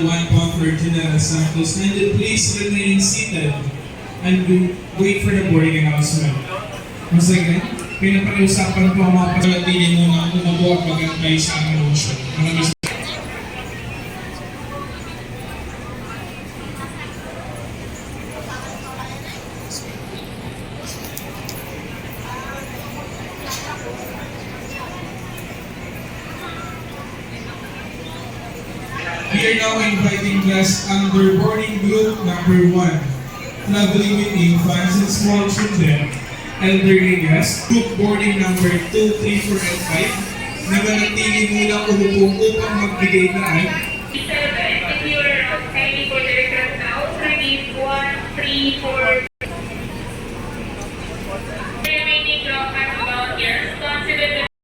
One Comfort General Santos, and please remain seated and wait for the boarding announcement. Once again, pinapag-usapan po ang mga palatili muna ang umubo at magantay sa anunsyo. Maraming We are now inviting class under boarding group number 1, traveling with infants and small children, elderly guests, group boarding number 2, 3, 4, and 5, na manatili muna umupo upang magbigay daan. 7, if you are ready for the aircraft now, release 1, 3, 4.